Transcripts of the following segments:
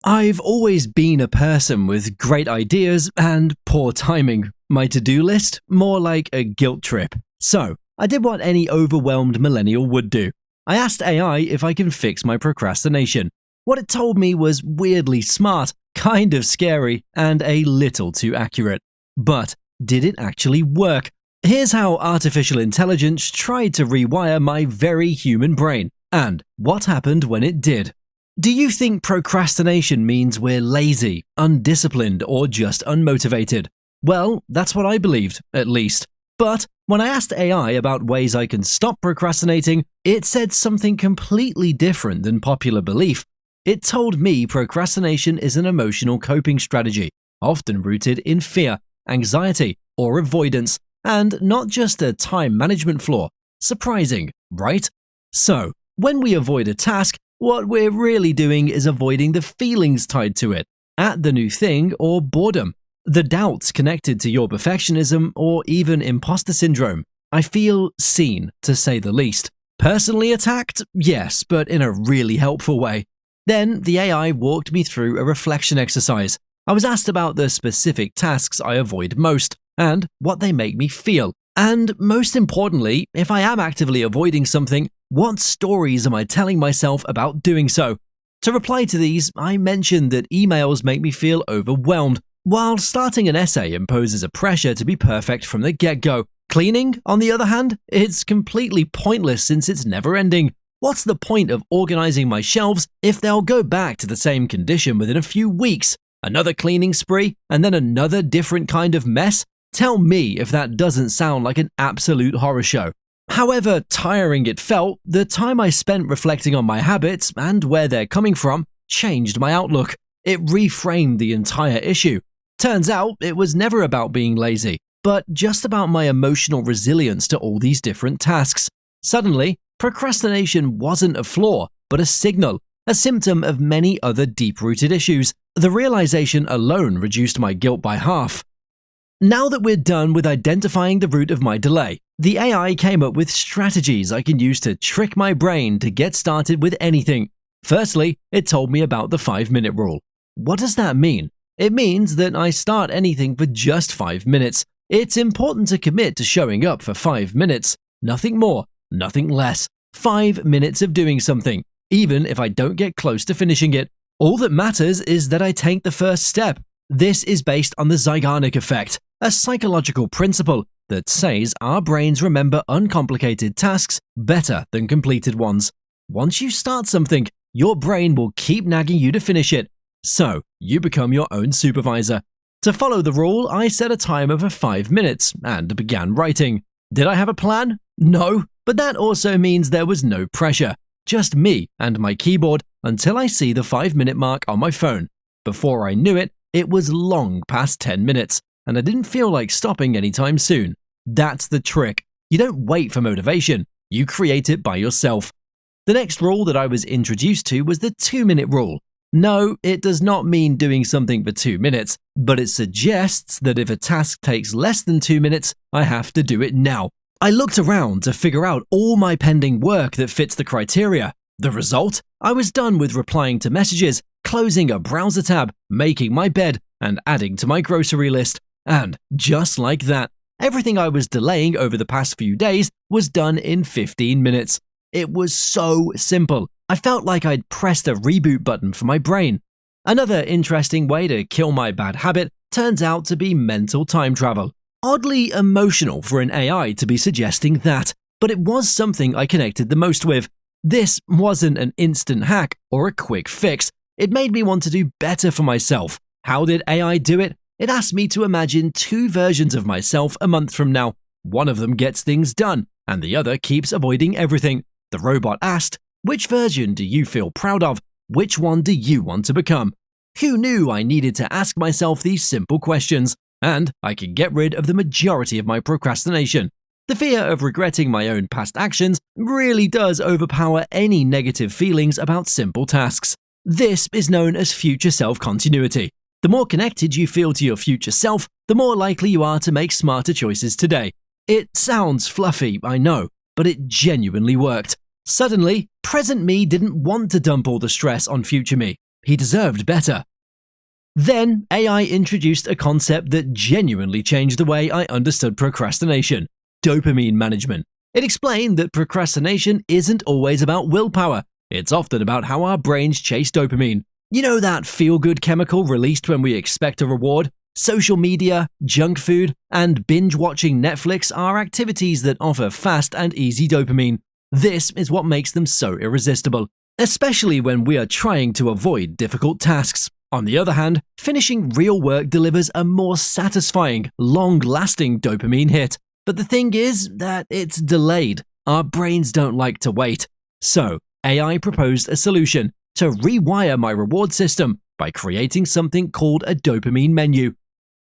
I've always been a person with great ideas and poor timing. My to-do list, more like a guilt trip. So, I did what any overwhelmed millennial would do. I asked AI if I can fix my procrastination. What it told me was weirdly smart, kind of scary, and a little too accurate. But did it actually work? Here's how artificial intelligence tried to rewire my very human brain, and what happened when it did. Do you think procrastination means we're lazy, undisciplined, or just unmotivated? Well, that's what I believed, at least. But when I asked AI about ways I can stop procrastinating, it said something completely different than popular belief. It told me procrastination is an emotional coping strategy, often rooted in fear, anxiety, or avoidance, and not just a time management flaw. Surprising, right? So, when we avoid a task, what we're really doing is avoiding the feelings tied to it, at the new thing or boredom, the doubts connected to your perfectionism or even imposter syndrome. I feel seen, to say the least. Personally attacked? Yes, but in a really helpful way. Then the AI walked me through a reflection exercise. I was asked about the specific tasks I avoid most and what they make me feel. And most importantly, if I am actively avoiding something, what stories am I telling myself about doing so? To reply to these, I mentioned that emails make me feel overwhelmed, while starting an essay imposes a pressure to be perfect from the get-go. Cleaning, on the other hand, it's completely pointless since it's never-ending. What's the point of organizing my shelves if they'll go back to the same condition within a few weeks? Another cleaning spree, and then another different kind of mess? Tell me if that doesn't sound like an absolute horror show. However tiring it felt, the time I spent reflecting on my habits and where they're coming from changed my outlook. It reframed the entire issue. Turns out it was never about being lazy, but just about my emotional resilience to all these different tasks. Suddenly, procrastination wasn't a flaw, but a signal, a symptom of many other deep-rooted issues. The realization alone reduced my guilt by half. Now that we're done with identifying the root of my delay, the AI came up with strategies I can use to trick my brain to get started with anything. Firstly, it told me about the 5-minute rule. What does that mean? It means that I start anything for just 5 minutes. It's important to commit to showing up for 5 minutes. Nothing more, nothing less. 5 minutes of doing something, even if I don't get close to finishing it. All that matters is that I take the first step. This is based on the Zeigarnik effect, a psychological principle that says our brains remember uncomplicated tasks better than completed ones. Once you start something, your brain will keep nagging you to finish it. So, you become your own supervisor. To follow the rule, I set a timer for 5 minutes and began writing. Did I have a plan? No, but that also means there was no pressure. Just me and my keyboard until I see the 5-minute mark on my phone. Before I knew it, it was long past 10 minutes, and I didn't feel like stopping anytime soon. That's the trick. You don't wait for motivation, you create it by yourself. The next rule that I was introduced to was the 2-minute rule. No, it does not mean doing something for 2 minutes, but it suggests that if a task takes less than 2 minutes, I have to do it now. I looked around to figure out all my pending work that fits the criteria. The result? I was done with replying to messages, closing a browser tab, making my bed, and adding to my grocery list. And just like that, everything I was delaying over the past few days was done in 15 minutes. It was so simple. I felt like I'd pressed a reboot button for my brain. Another interesting way to kill my bad habit turns out to be mental time travel. Oddly emotional for an AI to be suggesting that, but it was something I connected the most with. This wasn't an instant hack or a quick fix. It made me want to do better for myself. How did AI do it? It asked me to imagine 2 versions of myself a month from now. One of them gets things done, and the other keeps avoiding everything. The robot asked, which version do you feel proud of? Which one do you want to become? Who knew I needed to ask myself these simple questions? And I could get rid of the majority of my procrastination. The fear of regretting my own past actions really does overpower any negative feelings about simple tasks. This is known as future self-continuity. The more connected you feel to your future self, the more likely you are to make smarter choices today. It sounds fluffy, I know, but it genuinely worked. Suddenly, present me didn't want to dump all the stress on future me. He deserved better. Then, AI introduced a concept that genuinely changed the way I understood procrastination: dopamine management. It explained that procrastination isn't always about willpower. It's often about how our brains chase dopamine. You know, that feel-good chemical released when we expect a reward? Social media, junk food, and binge-watching Netflix are activities that offer fast and easy dopamine. This is what makes them so irresistible, especially when we are trying to avoid difficult tasks. On the other hand, finishing real work delivers a more satisfying, long-lasting dopamine hit. But the thing is that it's delayed. Our brains don't like to wait. So, AI proposed a solution to rewire my reward system by creating something called a dopamine menu.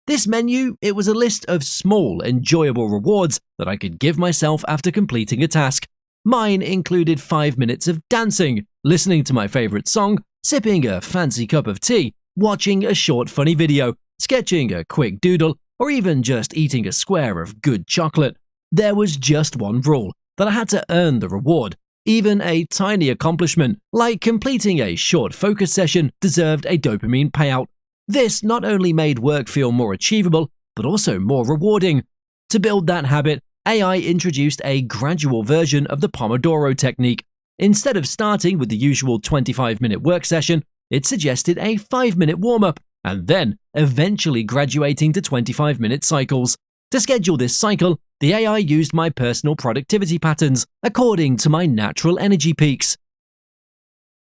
This menu, it was a list of small, enjoyable rewards that I could give myself after completing a task. Mine included 5 minutes of dancing, listening to my favorite song, sipping a fancy cup of tea, watching a short funny video, sketching a quick doodle, or even just eating a square of good chocolate. There was just one rule, that I had to earn the reward. Even a tiny accomplishment, like completing a short focus session, deserved a dopamine payout. This not only made work feel more achievable, but also more rewarding. To build that habit, AI introduced a gradual version of the Pomodoro technique. Instead of starting with the usual 25-minute work session, it suggested a 5-minute warm-up, and then eventually graduating to 25-minute cycles. To schedule this cycle, the AI used my personal productivity patterns according to my natural energy peaks.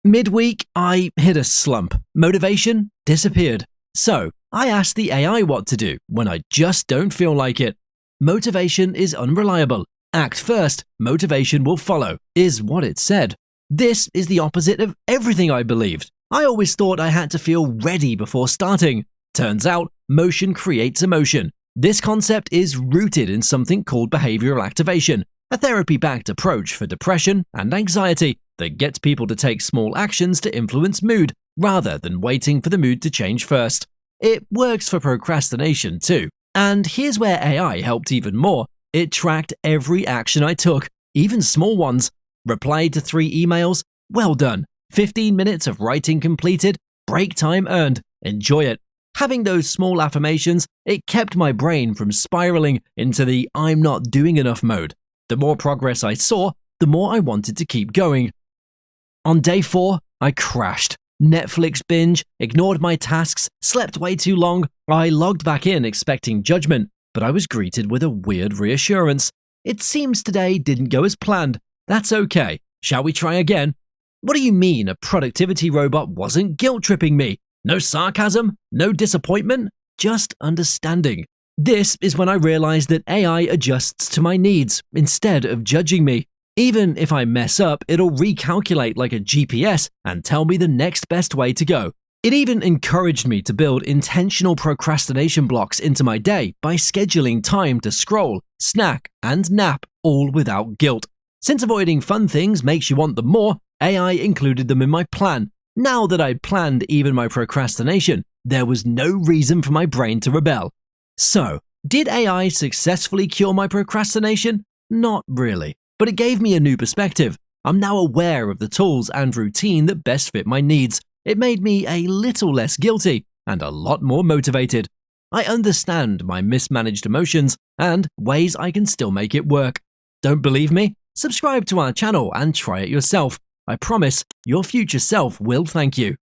Midweek, I hit a slump. Motivation disappeared. So, I asked the AI what to do when I just don't feel like it. Motivation is unreliable. Act first, motivation will follow, is what it said. This is the opposite of everything I believed. I always thought I had to feel ready before starting. Turns out, motion creates emotion. This concept is rooted in something called behavioral activation, a therapy-backed approach for depression and anxiety that gets people to take small actions to influence mood, rather than waiting for the mood to change first. It works for procrastination too. And here's where AI helped even more. It tracked every action I took, even small ones. Replied to 3 emails? Well done. 15 minutes of writing completed? Break time earned. Enjoy it. Having those small affirmations, it kept my brain from spiraling into the I'm not doing enough mode. The more progress I saw, the more I wanted to keep going. On day 4, I crashed. Netflix binge, ignored my tasks, slept way too long. I logged back in expecting judgment, but I was greeted with a weird reassurance. It seems today didn't go as planned. That's okay. Shall we try again? What do you mean a productivity robot wasn't guilt-tripping me? No sarcasm? No disappointment? Just understanding. This is when I realized that AI adjusts to my needs instead of judging me. Even if I mess up, it'll recalculate like a GPS and tell me the next best way to go. It even encouraged me to build intentional procrastination blocks into my day by scheduling time to scroll, snack, and nap, all without guilt. Since avoiding fun things makes you want them more, AI included them in my plan. Now that I'd planned even my procrastination, there was no reason for my brain to rebel. So, did AI successfully cure my procrastination? Not really, but it gave me a new perspective. I'm now aware of the tools and routine that best fit my needs. It made me a little less guilty and a lot more motivated. I understand my mismanaged emotions and ways I can still make it work. Don't believe me? Subscribe to our channel and try it yourself. I promise your future self will thank you.